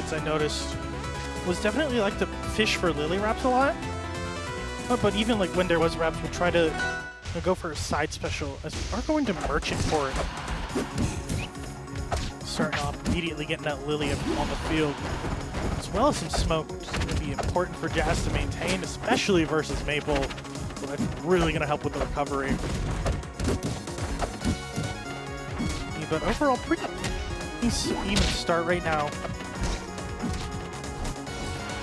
defense I noticed was definitely like to fish for lily wraps a lot. But even like when there was wraps, we'll try to go for a side special as we are going to merchant for it. Starting off immediately getting that lily on the field, as well as some smoke, which is going to be important for Jazz to maintain, especially versus Maypul. So that's really going to help with the recovery. But overall, pretty even start right now.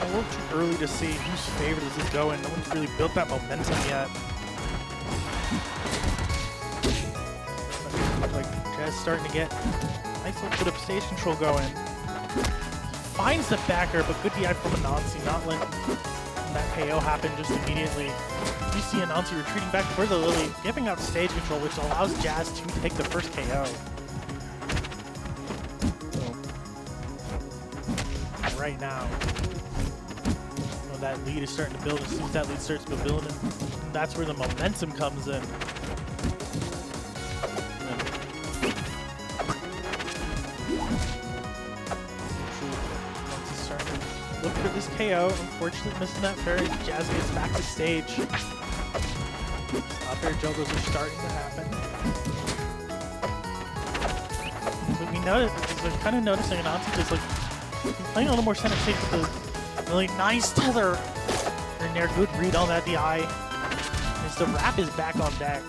A little too early to see whose favorite is this going. No one's really built that momentum yet. But like Jazz starting to get a nice little bit of stage control going. Finds the backer, but good DI from Anansi, not letting that KO happen just immediately. You see Anansi retreating back for the Lily, giving up stage control, which allows Jazz to take the first KO. So, right now, that lead is starting to build. As soon as that lead starts to build, that's where the momentum comes in. Starting to look for this KO. Unfortunately, missing that fair. Jazz gets back to stage. Stop air juggles are starting to happen. But we notice, we're kind of noticing Anansi just like playing a little more center stage with the really nice tether in there. Good read on that DI. As the wrap is back on deck.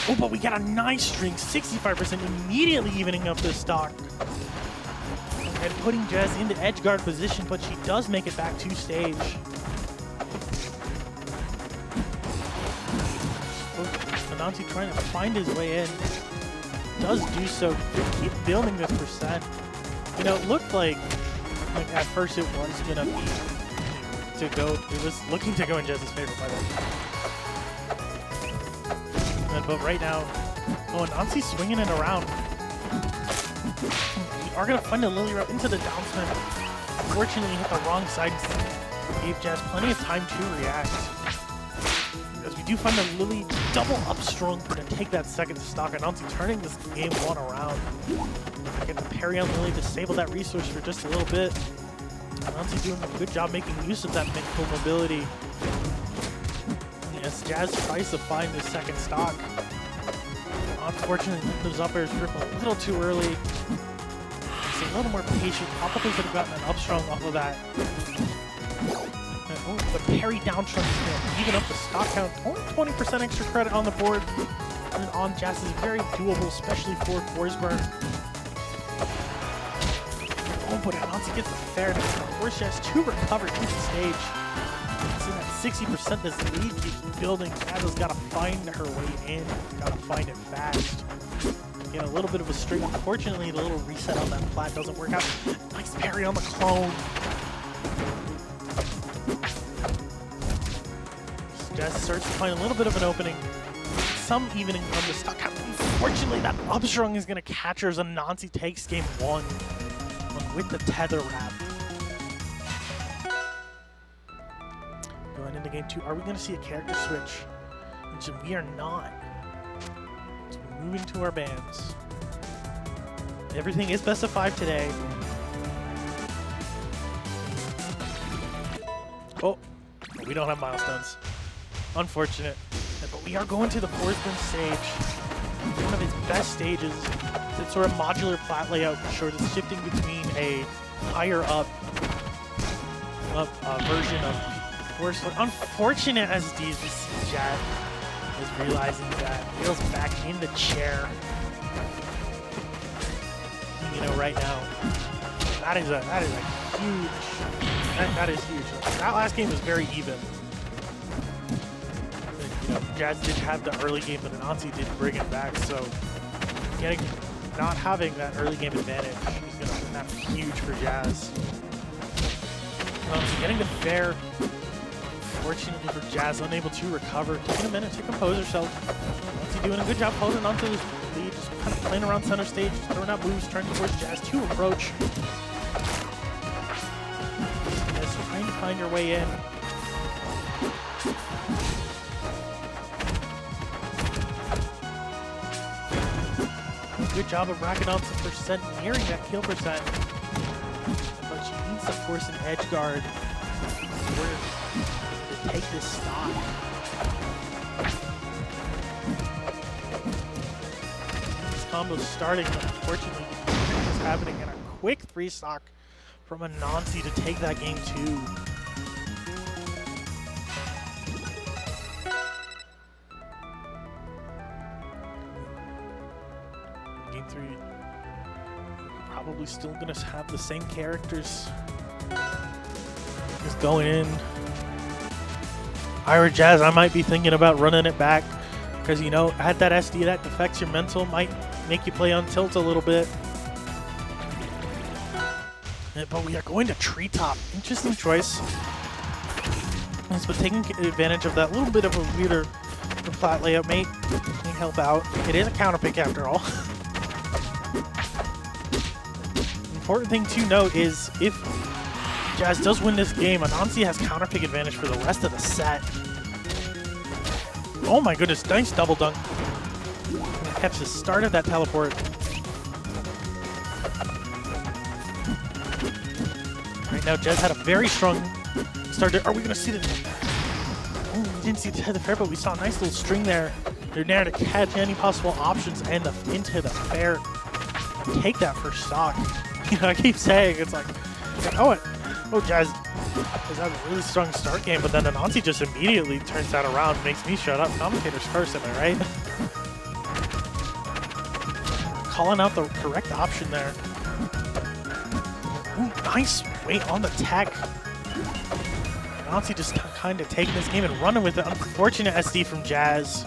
Oh, but we got a nice string, 65%, immediately evening up this stock. And putting Jazz into edge guard position, but she does make it back to stage. Anansi trying to find his way in. Does do so to keep building this percent. You know, it looked like at first it was gonna be to go. It was looking to go in Jazz's favor by that. But right now, oh, Anansi's swinging it around. We are gonna find a lily wrap into the downswing. Unfortunately, hit the wrong side. Gave Jazz plenty of time to react. As we do find the lily double up strong for to take that second stock. Anansi turning this game one around. Get the parry on Lily, disable that resource for just a little bit. Anansi doing a good job making use of that mid-pull mobility. As Jazz tries to find the second stock. Unfortunately, those up airs rip a little too early. So a little more patient. Probably could have gotten an up strong off of that. And, oh, the parry down trunk, even up the stock count. Only 20% extra credit on the board. And on Jazz is very doable, especially for Forsburn. Oh, but Anansi gets the fair and force Jazz to recover to the stage. See that 60% this lead keeps building. Jazz has got to find her way in. Got to find it fast. Get a little bit of a string. Unfortunately, the little reset on that plat doesn't work out. Nice parry on the clone. Jazz starts to find a little bit of an opening. Some evening on the stock count. Unfortunately, that up strong is going to catch her as Anansi takes game one with the tether wrap. Going into game two, are we going to see a character switch? Which we are not. So we're moving to our bands. Everything is best of 5 today. Oh, we don't have milestones. Unfortunate. But we are going to the Forsburn stage. One of its best stages. It's sort of modular plat layout for sure. It's shifting between a higher up version of Forsburn. Unfortunate as this Jazz is realizing that feels back in the chair. You know, right now, that is huge. That last game was very even. You know, Jazz did have the early game, but Anansi did bring it back. So, not having that early game advantage is going to be huge for Jazz. So getting the fair. Fortunately for Jazz, unable to recover. Taking a minute to compose herself. Anansi doing a good job holding onto his lead, just kind of playing around center stage, throwing out moves, trying to force Jazz to approach. Just trying to find your way in. good job of racking up some percent, nearing that kill percent. But she needs to force an edge guard in order to take this stock. This combo's starting, but unfortunately, it's happening in a quick 3-stock from Anansi to take that game 2. Game 3, probably still gonna have the same characters. Just going in. RoA, I might be thinking about running it back because, you know, at that SD that defects your mental, might make you play on tilt a little bit. But we are going to Treetop. Interesting choice. But taking advantage of that little bit of a weirder flat layout may help out. It is a counter pick after all. Important thing to note is if Jazz does win this game, Anansi has counter pick advantage for the rest of the set. Oh my goodness, nice double dunk. Gonna catch the start of that teleport. Right now, Jazz had a very strong start there. Are we gonna see the... Oh, we didn't see the head of the fair, but we saw a nice little string there. They're there to catch any possible options and into the fair. Take that first stock. You know, I keep saying it's like oh, Jazz has had a really strong start game, but then Anansi just immediately turns that around, makes me shut up. Commentators first, am I right? Calling out the correct option there. Ooh, nice weight on the tech. Anansi just kind of taking this game and running with it. Unfortunate SD from Jazz.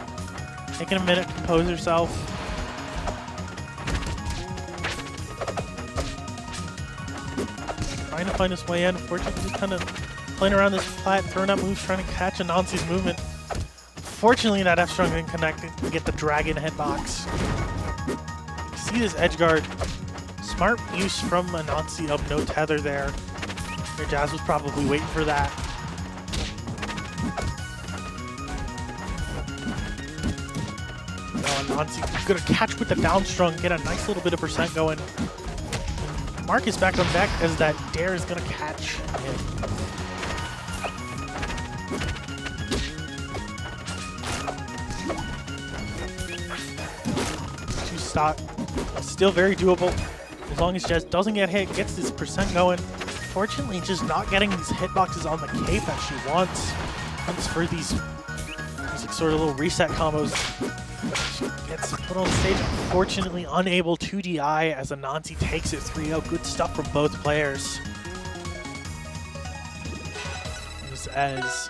Taking a minute to compose herself. Trying to find his way in. Unfortunately, just kind of playing around this flat, throwing out moves, trying to catch Anansi's movement. Fortunately, that F-Strong didn't connect and get the dragon hitbox. See this edge guard. Smart use from Anansi of no tether there. Jazz was probably waiting for that. Now Anansi gonna catch with the downstrung, get a nice little bit of percent going. Marcus back on deck as that dare is gonna catch him. Two stock, still very doable. As long as Jazz doesn't get hit, gets this percent going. Fortunately, just not getting these hitboxes on the cape that she wants. Comes for these sort of little reset combos. She gets put on stage, unfortunately unable to DI as Anansi takes it 3-0. Good stuff from both players. As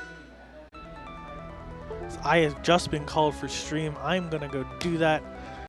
I have just been called for stream, I'm gonna go do that.